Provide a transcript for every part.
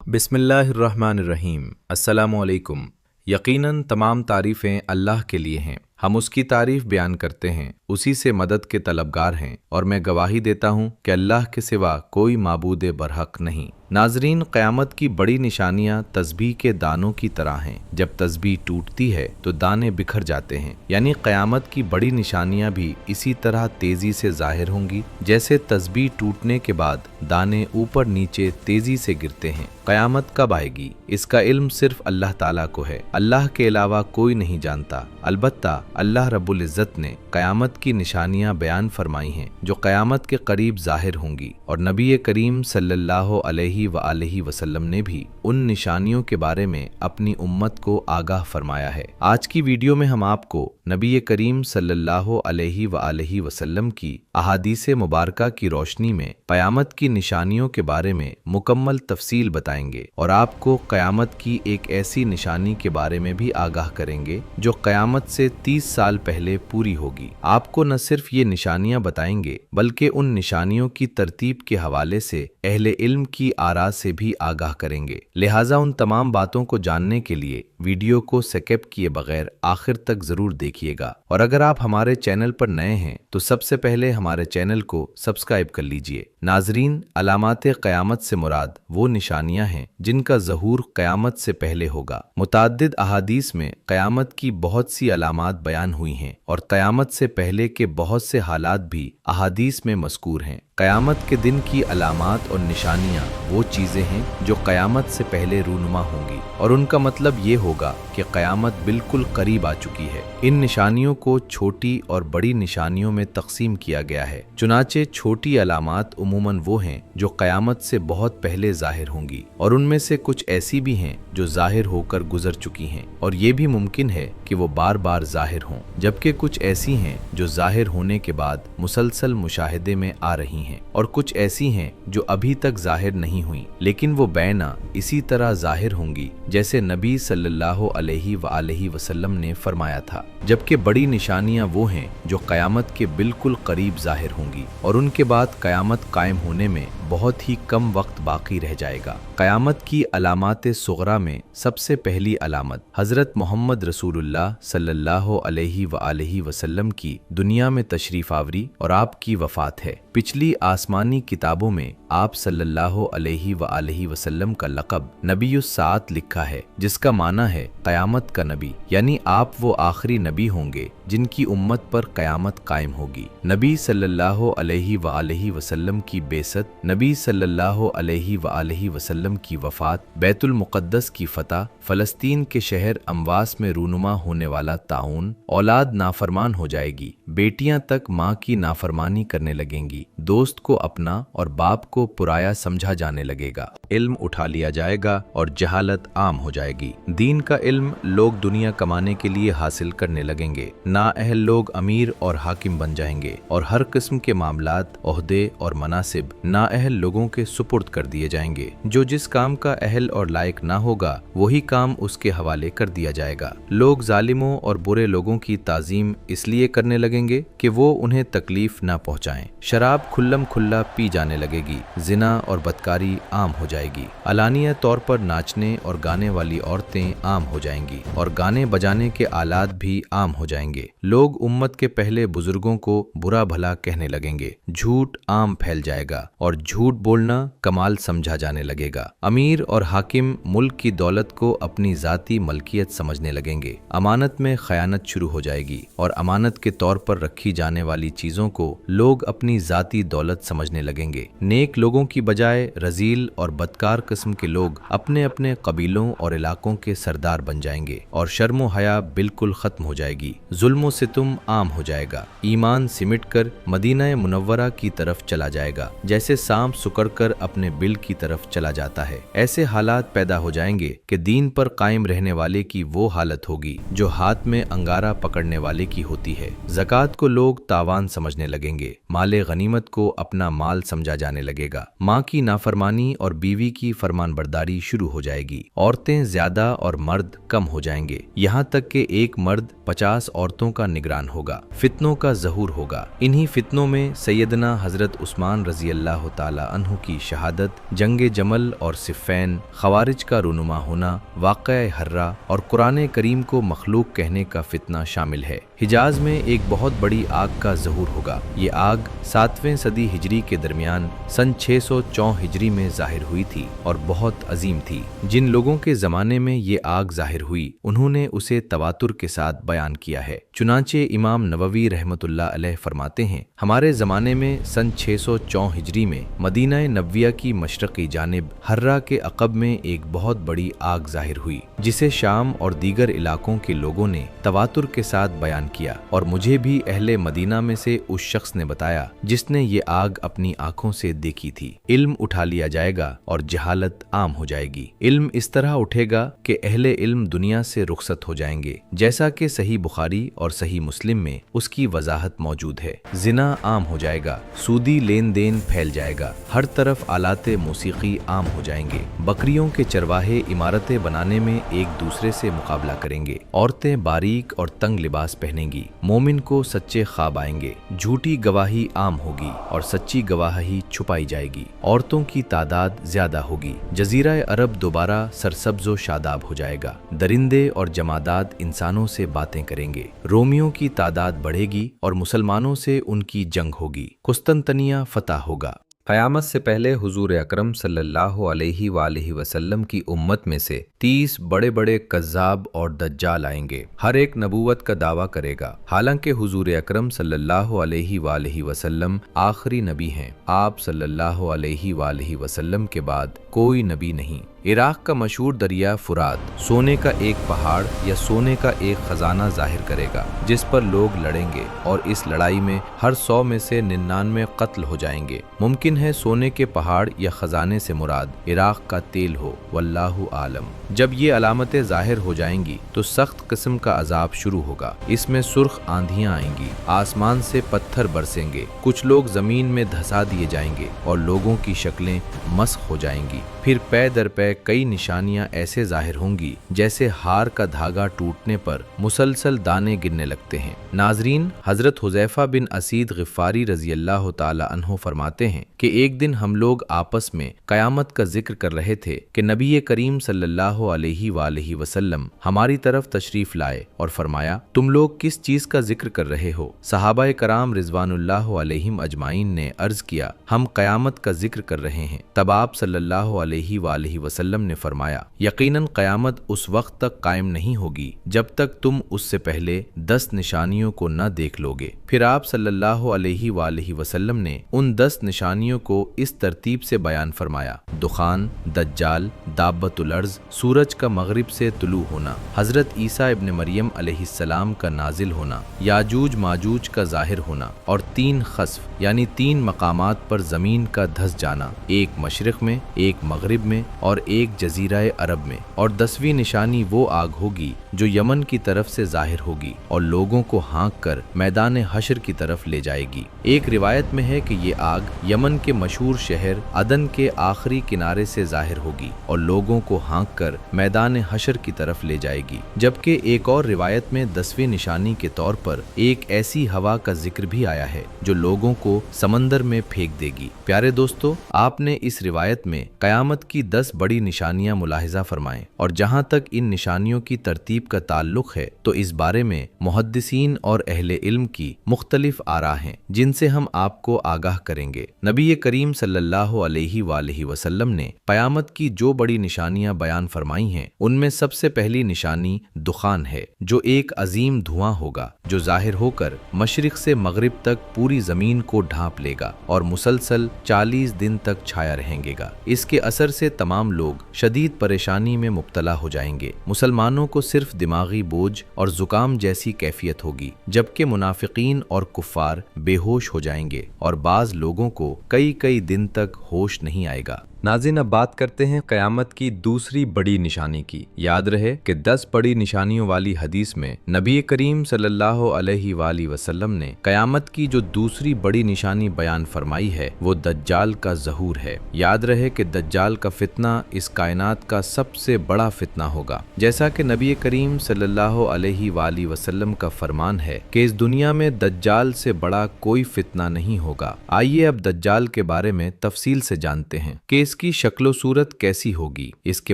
बिस्मिल्लाहिर्रहमानिर्रहीम। अस्सलामुअलैकुम। यकीनन तमाम तारीफ़ें अल्लाह के लिए हैं। हम उसकी तारीफ़ बयान करते हैं, उसी से मदद के तलबगार हैं, और मैं गवाही देता हूँ कि अल्लाह के सिवा कोई माबूद बरहक नहीं। नाजरीन, क़यामत की बड़ी निशानियाँ तस्बीह के दानों की तरह हैं। जब तस्बीह टूटती है तो दाने बिखर जाते हैं, यानी क़यामत की बड़ी निशानियाँ भी इसी तरह तेज़ी से ज़ाहिर होंगी जैसे तस्बीह टूटने के बाद दाने ऊपर नीचे तेज़ी से गिरते हैं। क़यामत कब आएगी, इसका इल्म सिर्फ अल्लाह ताला को है। अल्लाह के अलावा कोई नहीं जानता। अलबत्ता अल्लाह रब्बुल इज़्ज़त ने क़यामत की निशानियाँ बयान फरमाई हैं जो क़यामत के करीब ज़ाहिर होंगी, और नबी करीम सल्लल्लाहु अलैहि वसल्लम ने भी उन निशानियों के बारे में अपनी उम्मत को आगाह फरमाया है। आज की वीडियो में हम आपको नबी करीम सल्लल्लाहु अलैहि वसल्लम की अहादीसे मुबारका की रोशनी में क़यामत की निशानियों के बारे में मुकम्मल तफसील बताएंगे, और आपको क़यामत की एक ऐसी निशानी के बारे में भी आगाह करेंगे जो क़यामत से 30 साल पहले पूरी होगी। आपको न सिर्फ ये निशानियां बताएंगे बल्कि उन निशानियों की तरतीब के हवाले से अहले इल्म की आरा से भी आगाह करेंगे। लिहाजा उन तमाम बातों को जानने के लिए वीडियो को स्किप किए बगैर आखिर तक जरूर देखिएगा, और अगर आप हमारे चैनल पर नए हैं तो सबसे पहले हमारे चैनल को सब्सक्राइब कर लीजिए। नाजरीन, अलामात क़यामत से मुराद वो निशानियां हैं जिनका ज़हूर क़यामत से पहले होगा। मुतअद्दिद अहादीस में क़यामत की बहुत सी अलामात बयान हुई हैं, और क़यामत से पहले के बहुत से हालात भी अहादीस में मज़कूर हैं। क़यामत के दिन की अलामात और निशानियां वो चीज़ें हैं जो क़यामत से पहले रूनुमा होंगी, और उनका मतलब ये होगा कि क़यामत बिल्कुल करीब आ चुकी है। इन निशानियों को छोटी और बड़ी निशानियों में तकसीम किया गया है। चुनाचे छोटी अलामात उमूमन वो हैं जो क़यामत से बहुत पहले ज़ाहिर होंगी, और उनमें से कुछ ऐसी भी हैं जो ज़ाहिर होकर गुजर चुकी हैं, और ये भी मुमकिन है कि वो बार बार ज़ाहिर हों, जबकि कुछ ऐसी हैं जो ज़ाहिर होने के बाद मुसलसल मुशाहिदे में आ रही हैं, और कुछ ऐसी हैं जो अभी तक ज़ाहिर नहीं हुई लेकिन वो बैना इसी तरह ज़ाहिर होंगी जैसे नबी सल्लल्लाहु अलैहि वसल्लम ने फरमाया था। जबकि बड़ी निशानियां वो हैं जो क़यामत के बिल्कुल करीब ज़ाहिर होंगी, और उनके बाद क़यामत कायम होने में बहुत ही कम वक्त बाकी रह जाएगा। क़यामत की अलामात सुगरा में सबसे पहली अलामत हज़रत मोहम्मद रसूलुल्लाह सल्लल्लाहु अलैहि वसल्लम की दुनिया में तशरीफ़ आवरी और आपकी वफ़ात है। पिछली आसमानी किताबों में आप सल्लल्लाहु अलैहि वसल्लम का लक़ब नबीयुस सात लिखा है, जिसका माना है क़यामत का नबी, यानी आप वो आखिरी नबी होंगे जिनकी उम्मत पर क़यामत कायम होगी। नबी सल्लल्लाहु अलैहि वसल्लम की बेसत, नबी सल्लल्लाहु अलैहि वसल्लम की वफ़ात, बैतुल मुक़द्दस की फ़तह, फ़लस्तीन के शहर अमवास में रूनुमा होने वाला ताउन, औलाद नाफरमान हो जाएगी, बेटियां तक माँ की नाफरमानी करने लगेंगी, दोस्त को अपना और बाप को पुराया समझा जाने लगेगा, इल्म उठा लिया जाएगा और जहालत आम हो जाएगी। दीन का इल्म लोग दुनिया कमाने के लिए हासिल करने लगेंगे, नाअहल लोग अमीर और हाकिम बन जाएंगे, और हर किस्म के मामलात, ओहदे और मनासिब नाअहल लोगों के सुपुर्द कर दिए जाएंगे। जो जिस काम का अहल और लायक ना होगा वही काम उसके हवाले कर दिया जाएगा। लोग जालिमों और बुरे लोगों की ताजीम इसलिए करने लगेंगे कि वो उन्हें तकलीफ ना पहुंचाएं। शराब खुल्लम खुल्ला पी जाने लगेगी, जिना और बदकारी आम हो जाएगी, अलानिया तौर पर नाचने और गाने वाली औरतें आम हो जाएंगी, और गाने बजाने के आलात भी आम हो जाएंगे। लोग उम्मत के पहले बुजुर्गों को बुरा भला कहने लगेंगे, झूठ आम फैल जाएगा और झूठ बोलना कमाल समझा जाने लगेगा। अमीर और हाकिम मुल्क की दौलत को अपनी जाती मलकियत समझने लगेंगे, अमानत में खयानत शुरू हो जाएगी, और अमानत के तौर पर रखी जाने वाली चीजों को लोग अपनी जाती दौलत समझने लगेंगे। नेक लोगों की बजाय रजील और बदकार किस्म के लोग अपने अपने कबीलों और इलाकों के सरदार बन जाएंगे, और शर्म हया बिल्कुल खत्म हो जाएगी, जुल्म सितम आम हो जाएगा, ईमान सिमट कर मदीना मुनव्वरा की तरफ चला जाएगा जैसे सांप सुकड़ कर अपने बिल की तरफ चला जाता है। ऐसे हालात पैदा हो जाएंगे कि दीन पर कायम रहने वाले की वो हालत होगी जो हाथ में अंगारा पकड़ने वाले की होती है। ज़कात को लोग तावान समझने लगेंगे, माले गनीमत को अपना माल समझा जाने लगेगा, माँ की नाफरमानी और बीवी की फरमानबरदारी शुरू हो जाएगी, औरतें ज्यादा और मर्द कम हो जाएंगे, यहाँ तक कि एक मर्द 50 औरतों औरतों का निगरान होगा। फितनों का ज़हूर होगा। इन्हीं फितनों में सैयदना हज़रत उस्मान रज़ी अल्लाह ताला अन्हु की शहादत, जंगे जमल और सिफ़ैन, ख़वारिज का रूनुमा होना, वाक़या हर्रा और कुरान करीम को मखलूक कहने का फितना शामिल है। हिजाज में एक बहुत बड़ी आग का ज़हूर होगा। ये आग 7वें सदी हिजरी के दरमियान सन 604 हिजरी में ज़ाहिर हुई थी और बहुत अजीम थी। जिन लोगों के ज़माने में ये आग ज़ाहिर हुई उन्होंने उसे तवातुर के साथ बयान किया है। चुनांचे इमाम नववी रहमतुल्लाह अलैह फरमाते हैं, हमारे ज़माने में सन 604 हिजरी में मदीना नबविया की मशरक़ी जानिब हर्रा के अक़ब में एक बहुत बड़ी आग ज़ाहिर हुई, जिसे शाम और दीगर इलाकों के लोगों ने तवातुर के साथ बयान किया और मुझे भी अहले मदीना में से उस शख्स ने बताया जिसने ये आग अपनी आंखों से देखी थी। इल्म उठा लिया जाएगा और जहालत आम हो जाएगी। इल्म इस तरह उठेगा कि अहले इल्म दुनिया से रुखसत हो जाएंगे, जैसा कि सही बुखारी और सही मुस्लिम में उसकी वजाहत मौजूद है। जिना आम हो जाएगा, सूदी लेन देन फैल जाएगा, हर तरफ आलाते मौसीकी आम हो जाएंगे। बकरियों के चरवाहे इमारतें बनाने में एक दूसरे से मुकाबला करेंगे। औरतें बारीक और तंग लिबास पहनेंगी। मोमिन को सच्चे ख्वाब आएंगे। झूठी गवाही आम होगी और सच्ची गवाही छुपाई जाएगी। औरतों की तादाद ज्यादा होगी। जजीरा अरब दोबारा सरसब्ज़ो शादाब हो जाएगा। दरिंदे और जमादात इंसानों से बातें करेंगे। रोमियों की तादाद बढ़ेगी और मुसलमानों से उनकी जंग होगी। कुस्तंतनिया फतह होगा। क़यामत से पहले हुजूर अकरम सल्लल्लाहु अलैहि वसल्लम की उम्मत में से 30 बड़े बड़े कज़्ज़ाब और दज्जाल आएंगे। हर एक नबूवत का दावा करेगा, हालांकि हुजूर अकरम सल्लल्लाहु अलैहि वसल्लम आखिरी नबी हैं। आप सल्लल्लाहु अलैहि वसल्लम के बाद कोई नबी नहीं। इराक का मशहूर दरिया फुरात सोने का एक पहाड़ या सोने का एक खजाना जाहिर करेगा, जिस पर लोग लड़ेंगे और इस लड़ाई में हर 100 में से 99 कत्ल हो जाएंगे। मुमकिन है सोने के पहाड़ या खजाने से मुराद इराक का तेल हो, वल्लाहु आलम। जब ये अलामतें जाहिर हो जाएंगी तो सख्त किस्म का अजाब शुरू होगा। इसमें सुर्ख आंधियां आएंगी, आसमान से पत्थर बरसेंगे, कुछ लोग जमीन में धंसा दिए जाएंगे और लोगों की शक्लें मस्ख हो जाएंगी। फिर पै दर पै कई निशानियां ऐसे जाहिर होंगी जैसे हार का धागा टूटने पर मुसलसल दाने गिरने लगते हैं। नाजरीन, हजरत हुज़ैफा बिन असीद ग़िफ़ारी रज़ी अल्लाह ताला अन्हो फरमाते हैं कि एक दिन हम लोग आपस में क़यामत का जिक्र कर रहे थे कि नबी करीम सल्लल्लाहु अलैहि वसल्लम हमारी तरफ तशरीफ लाए और फरमाया, तुम लोग किस चीज का जिक्र कर रहे हो? सहाबाए कराम रिज़वानुल्लाह अलैहिम अजमाइन ने अर्ज किया, हम क़यामत का जिक्र कर रहे हैं। तब आप सल्लल्लाहु अलैहि वसल्लम ने फरमाया, यकीनन क़यामत उस वक्त तक कायम नहीं होगी जब तक तुम उससे पहले 10 निशानियों को न देख लोगे। फिर आप सल्लल्लाहु अलैहि वसल्लम ने उन 10 निशानियों को इस तरतीब से बयान फरमाया, दुखान, दज्जाल, दाब्बतुल अर्ज़, सूरज का मगरिब से तुलू होना, हजरत ईसा इब्न मरियम अलैहिस्सलाम का नाजिल होना, याजूज माजूज का जाहिर होना और 3 खस्फ यानी 3 मकामात पर जमीन का धस जाना, एक मशरिक में, एक मगरिब में और एक जजीरा अरब में। और 10वीं निशानी वो आग होगी जो यमन की तरफ से जाहिर होगी और लोगों को हाँक कर मैदान हशर की तरफ ले जाएगी। एक रिवायत में है कि ये आग यमन के मशहूर शहर अदन के आखिरी किनारे से जाहिर होगी और लोगों को हाँक कर मैदान हशर की तरफ ले जाएगी। जबकि एक और रिवायत में 10वीं निशानी के तौर पर एक ऐसी हवा का जिक्र भी आया है जो लोगों को समंदर में फेंक देगी। प्यारे दोस्तों, आपने इस रिवायत में क़यामत की 10 बड़ी निशानियां मुलाहिजा फरमाएं और जहां तक इन निशानियों की तरतीब का ताल्लुक है तो इस बारे में मुहद्दिसीन और अहले इल्म की मुख्तलिफ आरा हैं जिनसे हम आपको आगाह करेंगे। नबी करीम सल्लल्लाहु अलैहि वसल्लम ने क़यामत की जो बड़ी निशानियां बयान फरमाई हैं उनमें सबसे पहली निशानी दुखान है, जो एक अजीम धुआं होगा जो जाहिर होकर मशरिक से मगरिब तक पूरी जमीन को ढांप लेगा और मुसलसल 40 दिन तक छाया रहेगा। इसके असर से तमाम लोग शदीद परेशानी में मुब्तला हो जाएंगे। मुसलमानों को सिर्फ दिमागी बोझ और जुकाम जैसी कैफियत होगी, जबकि मुनाफिकीन और कुफ्फार बेहोश हो जाएंगे और बाज लोगों को कई कई दिन तक होश नहीं आएगा। नाज़रीन, अब बात करते हैं क़यामत की दूसरी बड़ी निशानी की। याद रहे कि 10 बड़ी निशानियों वाली हदीस में नबी करीम सल्लल्लाहु अलैहि वसल्लम ने क़यामत की जो दूसरी बड़ी निशानी बयान फरमाई है वो दज्जाल का ज़हूर है। याद रहे कि दज्जाल का फितना इस कायनात का सबसे बड़ा फितना होगा। जैसा कि नबी करीम सल्लल्लाहु अलैहि वसल्लम का फरमान है कि इस दुनिया में दज्जाल से बड़ा कोई फितना नहीं होगा। आइए अब दज्जाल के बारे में तफसील से जानते हैं कि इसकी शक्लो सूरत कैसी होगी, इसके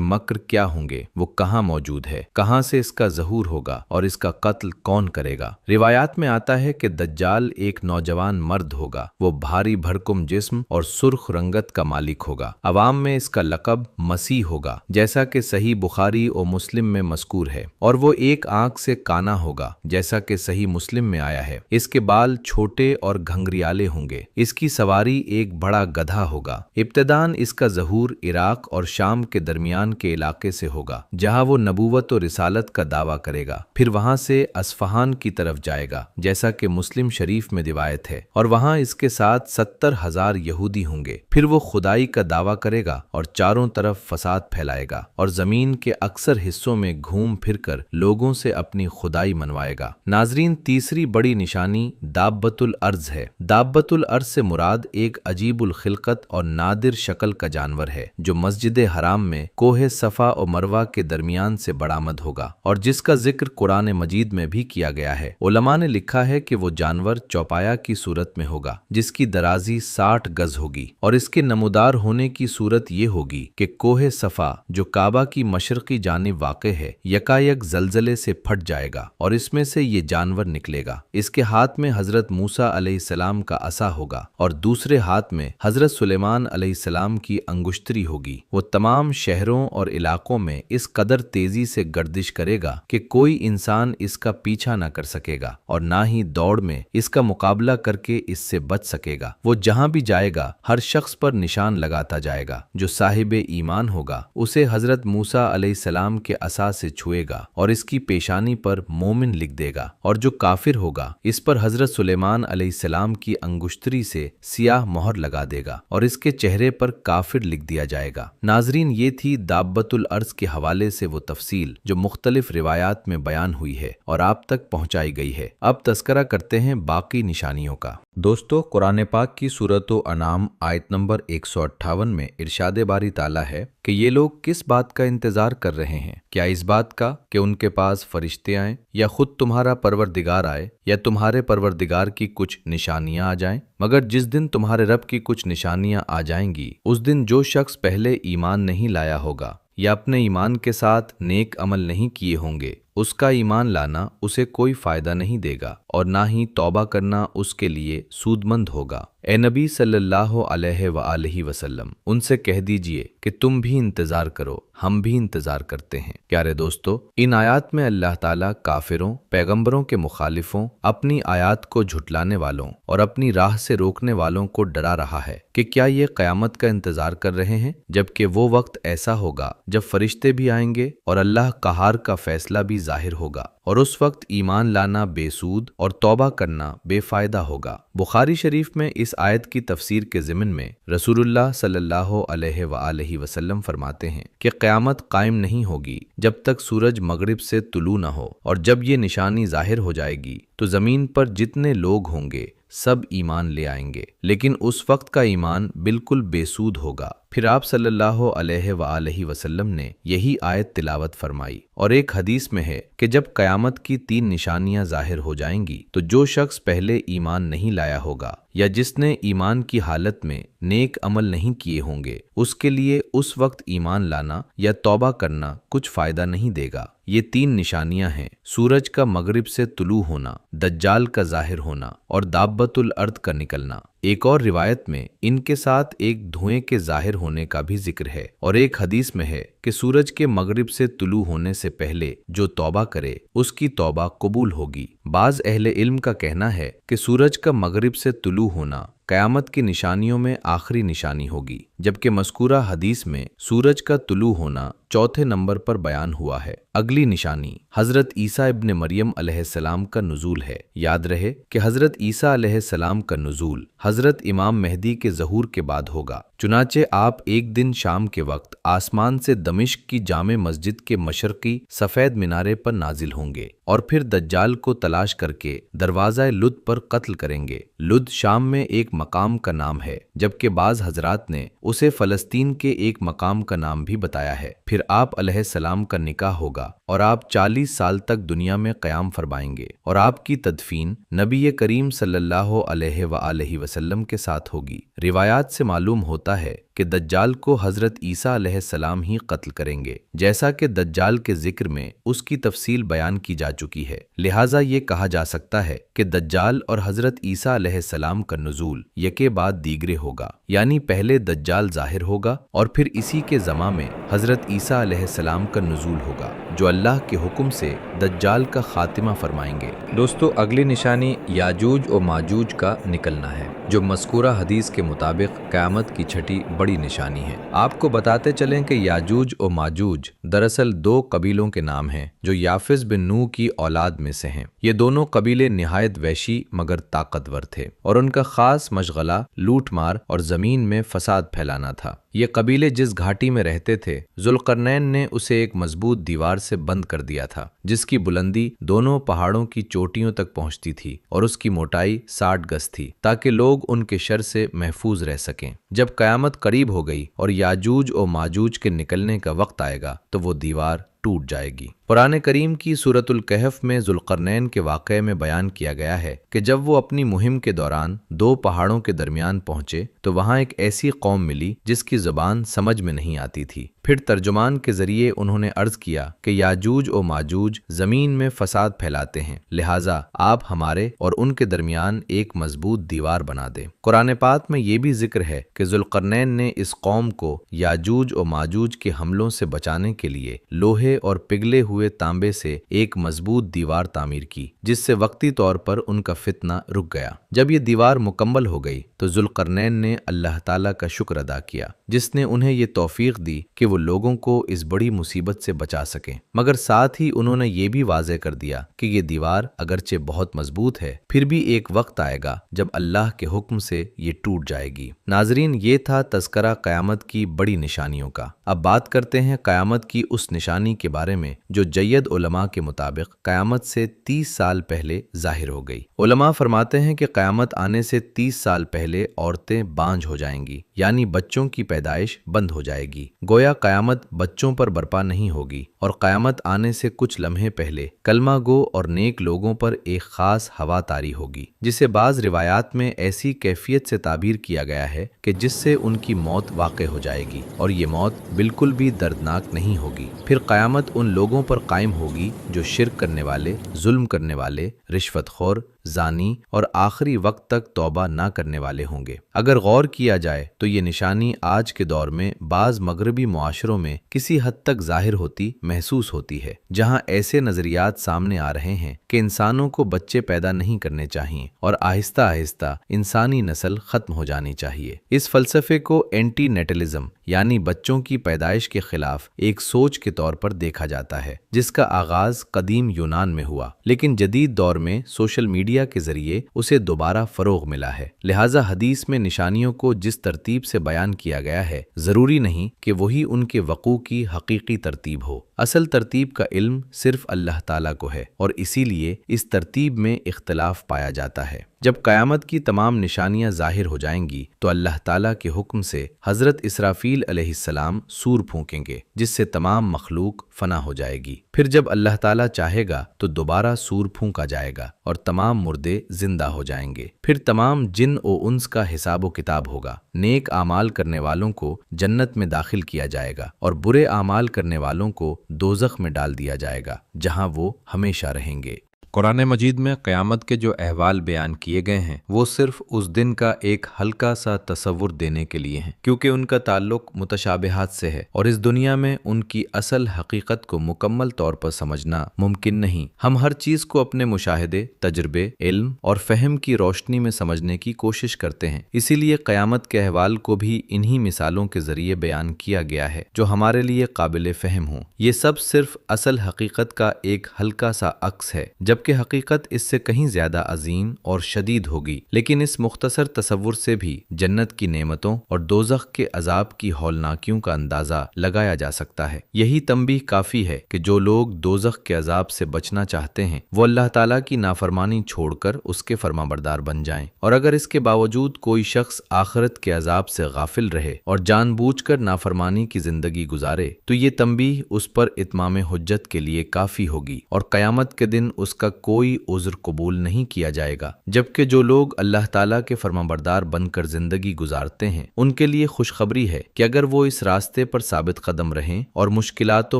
मक्र क्या होंगे, वो कहाँ मौजूद है, कहाँ से इसका ज़हूर होगा और इसका कत्ल कौन करेगा। रिवायात में आता है कि दज्जाल एक नौजवान मर्द होगा। वो भारी भरकुम जिस्म और सुर्ख रंगत का मालिक होगा। अवाम में इसका लक़ब मसीह होगा, जैसा कि सही बुखारी और मुस्लिम में मज़कूर है। और वो एक आंख से काना होगा, जैसा कि सही मुस्लिम में आया है। इसके बाल छोटे और घंघरियाले होंगे। इसकी सवारी एक बड़ा गधा होगा। इब्तिदान इसका ज़हूर इराक और शाम के दरमियान के इलाके से होगा, जहां वो नबूवत और रिसालत का दावा करेगा। फिर वहां से अस्फहान की तरफ जाएगा, जैसा कि मुस्लिम शरीफ में रिवायत है, और वहां इसके साथ 70,000 यहूदी होंगे। फिर वो खुदाई का दावा करेगा और चारों तरफ फसाद फैलाएगा और जमीन के अक्सर हिस्सों में घूम फिर कर लोगों से अपनी खुदाई मनवाएगा। नाजरीन, तीसरी बड़ी निशानी दाब्बतुल अर्ज है। दाब्बतुल अर्ज से मुराद एक अजीबुल खिलकत और नादिर शक्ल का जानवर है, जो मस्जिद हराम में कोहे सफा और मरवा के दरमियान से बरामद होगा और जिसका जिक्र कुरान मजीद में भी किया गया है। उलमा ने लिखा है कि वो जानवर चौपाया की सूरत में होगा, जिसकी दराजी 60 गज होगी, और इसके नमूदार होने की सूरत ये होगी कि कोहे सफा, जो काबा की मशरकी जानिब वाक़े है, यकायक जलजले से फट जाएगा और इसमें से ये जानवर निकलेगा। इसके हाथ में हजरत मूसा अलैहिस्सलाम का असा होगा और दूसरे हाथ में हजरत सुलेमान अलैहिस्सलाम की अंगुश्तरी होगी। वो तमाम शहरों और इलाकों में इस कदर तेजी से गर्दिश करेगा कि कोई इंसान इसका पीछा न कर सकेगा और ना ही दौड़ में इसका मुकाबला करके इससे बच सकेगा। वो जहां भी जाएगा हर शख्स पर निशान लगाता जाएगा। जो साहिब ईमान होगा उसे हजरत मूसा अलैहिस्सलाम के असा से छुएगा और इसकी पेशानी पर मोमिन लिख देगा, और जो काफिर होगा इस पर हजरत सुलेमान अलैहिस्सलाम की अंगुश्तरी से सियाह मोहर लगा देगा और इसके चेहरे पर काफिर लिख दिया जाएगा। नाजरीन, ये थी दाब्बतुल अर्ज के हवाले से वो तफसील जो मुख्तलिफ रिवायात में बयान हुई है और आप तक पहुंचाई गई है। अब तस्करा करते हैं बाकी निशानियों का। दोस्तों, कुरान पाक की सूरतो अनाम आयत नंबर 158 में इरशाद बारी ताला है कि ये लोग किस बात का इंतजार कर रहे हैं? क्या इस बात का कि उनके पास फरिश्ते आएं, या खुद तुम्हारा परवरदिगार आए, या तुम्हारे परवरदिगार की कुछ निशानियां आ जाएं? मगर जिस दिन तुम्हारे रब की कुछ निशानियां आ जाएंगी, उस दिन जो शख्स पहले ईमान नहीं लाया होगा या अपने ईमान के साथ नेक अमल नहीं किए होंगे, उसका ईमान लाना उसे कोई फायदा नहीं देगा और ना ही तौबा करना उसके लिए सूदमंद होगा। ए नबी सल्लल्लाहु अलैहि वसल्लम, उनसे कह दीजिए कि तुम भी इंतजार करो, हम भी इंतजार करते हैं। प्यारे दोस्तों, इन आयात में अल्लाह ताला काफिरों, पैगंबरों के मुखालिफों, अपनी आयात को झुटलाने वालों और अपनी राह से रोकने वालों को डरा रहा है कि क्या ये क़यामत का इंतजार कर रहे हैं, जबकि वो वक्त ऐसा होगा जब फरिश्ते भी आएंगे और अल्लाह कहार का फैसला भी जाहिर होगा, और उस वक्त ईमान लाना बेसूद और तौबा करना बेफायदा होगा। बुखारी शरीफ में इस आयत की तफसीर के ज़िमन में रसूलुल्लाह सल्लल्लाहु अलैहि वसल्लम फरमाते हैं कि क़यामत कायम नहीं होगी जब तक सूरज मगरिब से तुलू न हो, और जब ये निशानी जाहिर हो जाएगी तो ज़मीन पर जितने लोग होंगे सब ईमान ले आएंगे, लेकिन उस वक्त का ईमान बिल्कुल बेसूद होगा। फिर आप सल्लल्लाहु अलैहि वसल्लम ने यही आयत तिलावत फरमाई, और एक हदीस में है कि जब क़यामत की 3 निशानियां जाहिर हो जाएंगी तो जो शख्स पहले ईमान नहीं लाया होगा या जिसने ईमान की हालत में नेक अमल नहीं किए होंगे, उसके लिए उस वक्त ईमान लाना या तौबा करना कुछ फायदा नहीं देगा। ये 3 निशानियां हैं: सूरज का मगरिब से तुलू होना, दज्जाल का जाहिर होना और दाब्बतुल अर्द का निकलना। एक और रिवायत में इनके साथ एक धुएं के जाहिर होने का भी जिक्र है, और एक हदीस में है कि सूरज के मगरिब से तुलू होने से पहले जो तौबा करे उसकी तौबा कबूल होगी। बाज अहले इल्म का कहना है कि सूरज का मगरिब से तुलू होना قیامت کی نشانیوں میں آخری نشانی ہوگی، جبکہ مذکورہ حدیث میں سورج کا طلوع ہونا چوتھے نمبر پر بیان ہوا ہے۔ اگلی نشانی حضرت عیسیٰ ابن مریم علیہ السلام کا نزول ہے۔ یاد رہے کہ حضرت عیسیٰ علیہ السلام کا نزول حضرت امام مہدی کے ظہور کے بعد ہوگا۔ چنانچہ آپ ایک دن شام کے وقت آسمان سے دمشق کی جامع مسجد کے مشرقی سفید مینارے پر نازل ہوں گے اور پھر دجال کو تلاش کر کے دروازہ لد پر قتل کریں گے۔ لد شام میں ایک مقام کا نام ہے، جبکہ بعض حضرات نے اسے فلسطین کے ایک مقام کا نام بھی بتایا ہے۔ پھر آپ علیہ السلام کا نکاح ہوگا اور آپ 40 سال تک دنیا میں قیام فرمائیں گے اور آپ کی تدفین نبی کریم صلی اللہ علیہ وآلہ وسلم کے ساتھ ہوگی۔ روایات سے معلوم ہوتا ہے کہ دجال کو حضرت عیسیٰ علیہ السلام ہی قتل کریں گے، جیسا کہ دجال کے ذکر میں اس کی تفصیل بیان کی جا چکی ہے۔ لہٰذا یہ کہا جا سکتا ہے کہ دجال اور حضرت عیسیٰ علیہ السلام کا نزول یکے بعد دیگرے ہوگا، یعنی پہلے دجال ظاہر ہوگا اور پھر اسی کے زماں میں حضرت عیسیٰ علیہ السلام کا نزول ہوگا، جو اللہ کے حکم سے دجال کا خاتمہ فرمائیں گے۔ دوستو، اگلی نشانی یاجوج و ماجوج کا نکلنا ہے، جو مذکورہ حدیث کے مطابق قیامت کی چھٹی بڑی نشانی ہے۔ آپ کو بتاتے چلیں کہ یاجوج و ماجوج دراصل دو قبیلوں کے نام ہیں جو یافس بن نوح کی اولاد میں سے ہیں۔ یہ دونوں قبیلے نہایت وحشی مگر طاقتور تھے اور ان کا خاص مشغلہ لوٹ مار اور زمین میں فساد پھیلانا تھا۔ یہ قبیلے جس گھاٹی میں رہتے تھے، ذوالقرنین نے اسے ایک مضبوط دیوار سے بند کر دیا تھا، جس کی بلندی دونوں پہاڑوں کی چوٹیوں تک پہنچتی تھی اور اس کی موٹائی 60 گز تھی، تاکہ لوگ ان کے شر سے محفوظ رہ سکیں۔ جب قیامت قریب ہو گئی اور یاجوج و ماجوج کے نکلنے کا وقت آئے گا تو وہ دیوار ٹوٹ جائے گی۔ قرآن کریم کی سورۃ الکہف میں ذوالقرنین کے واقعے میں بیان کیا گیا ہے کہ جب وہ اپنی مہم کے دوران دو پہاڑوں کے درمیان پہنچے تو وہاں ایک ایسی قوم ملی جس کی زبان سمجھ میں نہیں آتی تھی۔ پھر ترجمان کے ذریعے انہوں نے عرض کیا کہ یاجوج و ماجوج زمین میں فساد پھیلاتے ہیں، لہٰذا آپ ہمارے اور ان کے درمیان ایک مضبوط دیوار بنا دیں۔ قرآن پاک میں یہ بھی ذکر ہے کہ ذوالقرنین نے اس قوم کو یاجوج و ماجوج کے حملوں سے بچانے کے لیے لوہے اور پگھلے ہوئے تانبے سے ایک مضبوط دیوار تعمیر کی، جس سے وقتی طور پر ان کا فتنہ رک گیا۔ جب یہ دیوار مکمل ہو گئی تو ذوالقرنین نے اللہ تعالیٰ کا شکر ادا کیا، جس نے انہیں یہ توفیق دی کہ وہ لوگوں کو اس بڑی مصیبت سے بچا سکیں، مگر ساتھ ہی انہوں نے یہ بھی واضح کر دیا کہ یہ دیوار اگرچہ بہت مضبوط ہے، پھر بھی ایک وقت آئے گا جب اللہ کے حکم سے یہ ٹوٹ جائے گی۔ ناظرین، یہ تھا تذکرہ قیامت کی بڑی نشانیوں کا۔ اب بات کرتے ہیں قیامت کی اس نشانی کے بارے میں جو جید علماء کے مطابق قیامت سے 30 سال پہلے ظاہر ہو گئی۔ علماء فرماتے ہیں کہ قیامت آنے سے 30 سال پہلے عورتیں بانجھ ہو جائیں گی، یعنی بچوں کی پیدائش بند ہو جائے گی۔ گویا قیامت بچوں پر برپا نہیں ہوگی، اور قیامت آنے سے کچھ لمحے پہلے کلمہ گو اور نیک لوگوں پر ایک خاص ہوا طاری ہوگی، جسے بعض روایات میں ایسی کیفیت سے تعبیر کیا گیا ہے کہ جس سے ان کی موت واقع ہو جائے گی، اور یہ موت بالکل بھی دردناک نہیں ہوگی۔ پھر قیامت ان لوگوں پر قائم ہوگی جو شرک کرنے والے، ظلم کرنے والے، رشوت خور، زانی اور آخری وقت تک توبہ نہ کرنے والے ہوں گے۔ اگر غور کیا جائے تو یہ نشانی آج کے دور میں بعض مغربی معاشروں میں کسی حد تک ظاہر ہوتی محسوس ہوتی ہے، جہاں ایسے نظریات سامنے آ رہے ہیں کہ انسانوں کو بچے پیدا نہیں کرنے چاہیے اور آہستہ آہستہ انسانی نسل ختم ہو جانی چاہیے۔ اس فلسفے کو اینٹی نیٹلزم یعنی بچوں کی پیدائش کے خلاف ایک سوچ کے طور پر دیکھا جاتا ہے، جس کا آغاز قدیم یونان میں ہوا، لیکن جدید دور میں سوشل میڈیا کے ذریعے اسے دوبارہ فروغ ملا ہے۔ لہٰذا حدیث میں نشانیوں کو جس ترتیب سے بیان کیا گیا ہے، ضروری نہیں کہ وہی ان کے وقوع کی حقیقی ترتیب ہو۔ اصل ترتیب کا علم صرف اللہ تعالیٰ کو ہے، اور اسی لیے اس ترتیب میں اختلاف پایا جاتا ہے۔ جب قیامت کی تمام نشانیاں ظاہر ہو جائیں گی تو اللہ تعالیٰ کے حکم سے حضرت اسرافیل علیہ السلام سور پھونکیں گے، جس سے تمام مخلوق فنا ہو جائے گی۔ پھر جب اللہ تعالیٰ چاہے گا تو دوبارہ سور پھونکا جائے گا اور تمام مردے زندہ ہو جائیں گے۔ پھر تمام جن و انس کا حساب و کتاب ہوگا۔ نیک اعمال کرنے والوں کو جنت میں داخل کیا جائے گا اور برے اعمال کرنے والوں کو دوزخ میں ڈال دیا جائے گا، جہاں وہ ہمیشہ رہیں گے۔ कुरान मजीद में क़यामत के जो अहवाल बयान किए गए हैं वो सिर्फ उस दिन का एक हल्का सा तसव्वुर देने के लिए हैं, क्योंकि उनका ताल्लुक मुतशाबिहात से है और इस दुनिया में उनकी असल हकीकत को मुकम्मल तौर पर समझना मुमकिन नहीं। हम हर चीज़ को अपने मुशाहिदे, तजर्बे, इल्म और फहम की रोशनी में समझने की कोशिश करते हैं। इसीलिए क़यामत के अहवाल को भी इन्हीं मिसालों के ज़रिए बयान किया गया है जो हमारे लिए काबिल फ़हम हों। ये सब सिर्फ असल हकीकत का एक हल्का सा अक्स है, जबकि हकीकत इससे कहीं ज्यादा अजीम और शदीद होगी। लेकिन इस मुख्तसर तसव्वुर से भी जन्नत की नेमतों और दोज़ख के अजाब की हौलनाकियों का अंदाजा लगाया जा सकता है। यही तंबीह काफी है कि जो लोग दोज़ख के अजाब से बचना चाहते हैं वो अल्लाह ताला की नाफरमानी छोड़कर उसके फरमाबरदार बन जाएं, और अगर इसके बावजूद कोई शख्स आखिरत के अजाब से गाफिल रहे और जानबूझकर नाफरमानी की जिंदगी गुजारे तो ये तंबीह उस पर इत्माम हुज्जत के लिए काफी होगी और क़यामत के दिन उसका कोई उज़्र कबूल नहीं किया जाएगा। जबकि जो लोग अल्लाह ताला के फरमाबरदार बनकर जिंदगी गुजारते हैं उनके लिए खुशखबरी है कि अगर वो इस रास्ते पर साबित कदम रहें और मुश्किलात व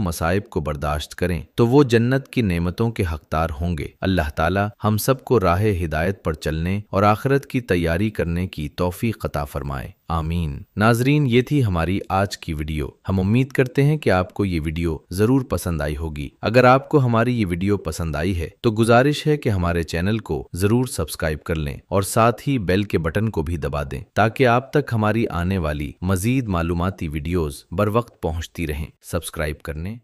मसाइब को बर्दाश्त करें तो वो जन्नत की नेमतों के हकदार होंगे। अल्लाह ताला हम सबको राह हिदायत पर चलने और आखिरत की तैयारी करने की तौफीक अता फरमाए, आमीन। नाजरीन, ये थी हमारी आज की वीडियो। हम उम्मीद करते हैं कि आपको ये वीडियो जरूर पसंद आई होगी। अगर आपको हमारी ये वीडियो पसंद आई है तो गुजारिश है कि हमारे चैनल को जरूर सब्सक्राइब कर लें और साथ ही बेल के बटन को भी दबा दें ताकि आप तक हमारी आने वाली मजीद मालूमाती वीडियोस बर वक्त पहुंचती रहें। सब्सक्राइब करने